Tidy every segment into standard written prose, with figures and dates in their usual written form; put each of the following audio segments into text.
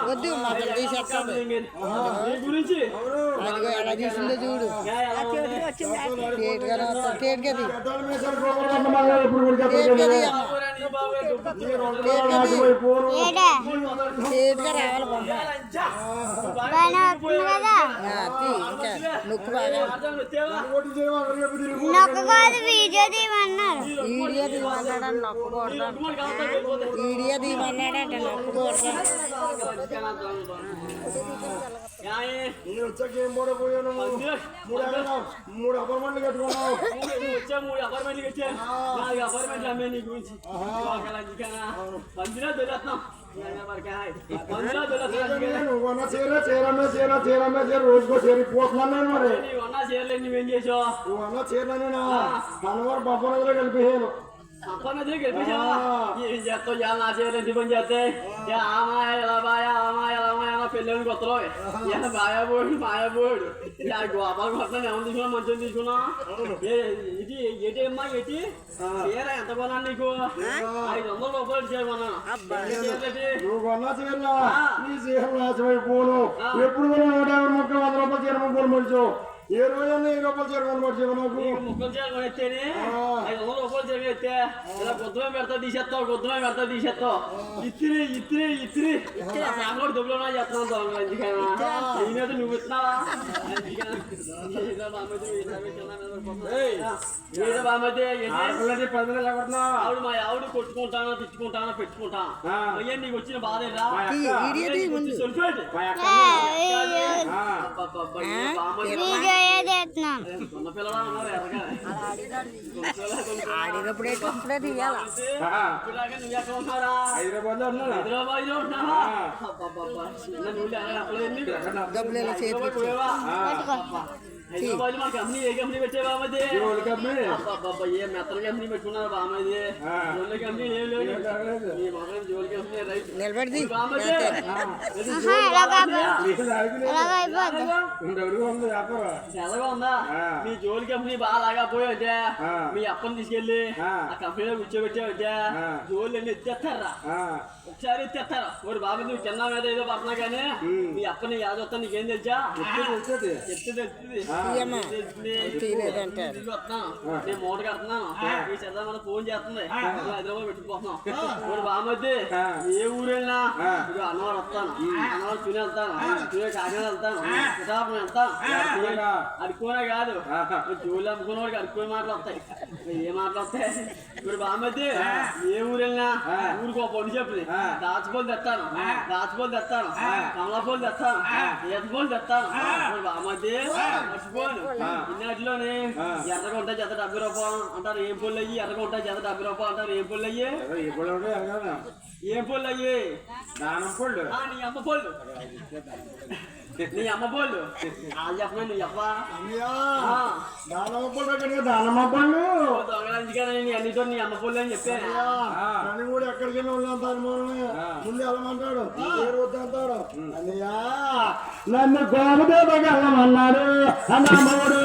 వద్దు మాత్రం తీసేస్తాడు అదిగో ఎలా తీసిందో చూడు నొక్కు బాగా వీడియో తీయమన్నాడు నొక్కకూడదు వీడియో తీయమన్నాడంట నొక్కకూడదు మూడు అపార్ట్మెంట్లు కట్టుకున్నావు మూడు అపార్ట్మెంట్లు కట్టాను 4 అపార్ట్మెంట్లు అమ్మే నీ గురించి పందిలో దొరుకుతున్నాం రోజుకో చేరిపోతున్నాను మరి అన్నా చీరలేదు నువ్వేం చేసావు నువ్వు అన్న చీరలేనా కనవారు పప్పనదిలో కలిపేయాను అప్పన్న గెలిపించావా ఏం చేస్తావు నా చీరలు ఎందుకు పని చేస్తే పెళ్ళని కొత్తలో బాయాబోడు మాయాబోడు గోపాలు కొత్త ఏమని తీసుకున్నా మంచిగా తీసుకున్నా ఇది ఏటి అమ్మా ఏటి చీర ఎంత కొన్నా నీకు 500 రూపాయలు చీర కొన్నాను నువ్వు కొన్నా చీరలా నీ చీర నాశమైపోను ఎప్పుడు కూడా 150 రూపాయలు చీర ముగ్గురు మడిచావు ఏ రోజన్నా 10 రూపాయలు చీర కొనబడిచావు నాకు ముక్కలు చీర కొనేస్తేనే 500 రూపాయలు చీర ఎత్తే ఇలా కొద్దిమే పెడతా తీసేస్తావు ఇత్తిరి సాంగోడు దొబ్బులో చేస్తున్నావు ఎందుకైనా నువ్వు ఇస్తున్నావా ఆవిడ మా ఆవిడ కొట్టుకుంటానా తిట్టుకుంటానా పెట్టుకుంటాను అయ్యా నీకు వచ్చిన బాధేరా పిల్లలా ఉన్నారు హైదరాబాద్ లో ఉంటున్నావా హైదరాబాద్ మా కంపెనీ ఏ కంపెనీ పెట్టావా మధ్య ఏ మెత్తల కంపెనీ పెట్టుకున్నారు బామది జోలి కంపెనీ ఏం లేదు ఈ మొదలు జోలి కంపెనీ రైట్ చల్లగా ఉందా మీ జోలి కంపెనీ బాగా లాగాపోయావుంటే మీ అప్పని తీసుకెళ్ళి ఆ కంపెనీలో కూర్చోబెట్టావుంటే జోలు అన్ని ఎత్తేస్తారా ఒకసారి ఎత్తేస్తారా ఒకటి బాబు నువ్వు చిన్న మీద ఏదో పడుతున్నా కానీ మీ అప్పని యాదొస్తా నీకేం తెలుసా ఎత్తుది నేను మూట కడుతున్నాను ఈ చదువు మనం ఫోన్ చేస్తుంది హైదరాబాద్ పెట్టుకుపోతున్నాం బామద్ది ఏ ఊరు వెళ్ళినా ఇది అన్నవారు వస్తాను అన్నవారు చుని వెళ్తాను కాకినాడ వెళ్తాను విశాఖపట్నం వెళ్తాను అడుక్కునే కాదు జోలు అమ్ముకున్న వాడికి అడుక్కునే మాటలు వస్తాయి ఏ మాటలు వస్తాయి ఇప్పుడు బామద్ది ఏ ఊరు వెళ్ళినా ఊరికి ఒక పొడి చెప్పింది దాచిపోలు తెస్తాను కమలాపోలు తెస్తాను ఈతపోలు తెస్తాను ఇప్పుడు బామద్ది మర్చిపోను ఇన్నట్లోనే ఎర్రగా ఉంటాయి జత 70 రూపాయలు అంటారు ఏం పొల్లు అయ్యి ఎర్రగా ఉంటాయి జత 70 రూపాయలు అంటారు ఏం పొల్లు అయ్యి ఏం పొల్లు అయ్యి నీ అమ్మ పొల్లు నీ అమ్మ పోళ్ళు వాళ్ళు చెప్పనా నువ్వు చెప్పా దానమ్మ పళ్ళు దొంగలందుకని అన్నితో నీ అమ్మ పోళ్ళు అని చెప్పాను కూడా ఎక్కడికైనా ఉన్నాను ముందు వెళ్ళమంటాడు అంటాడు అన్నయ్యా నన్ను గోమదేవగలమన్నాడు అన్నమ్మడు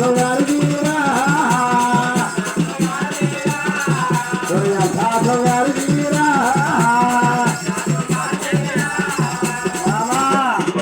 Bye.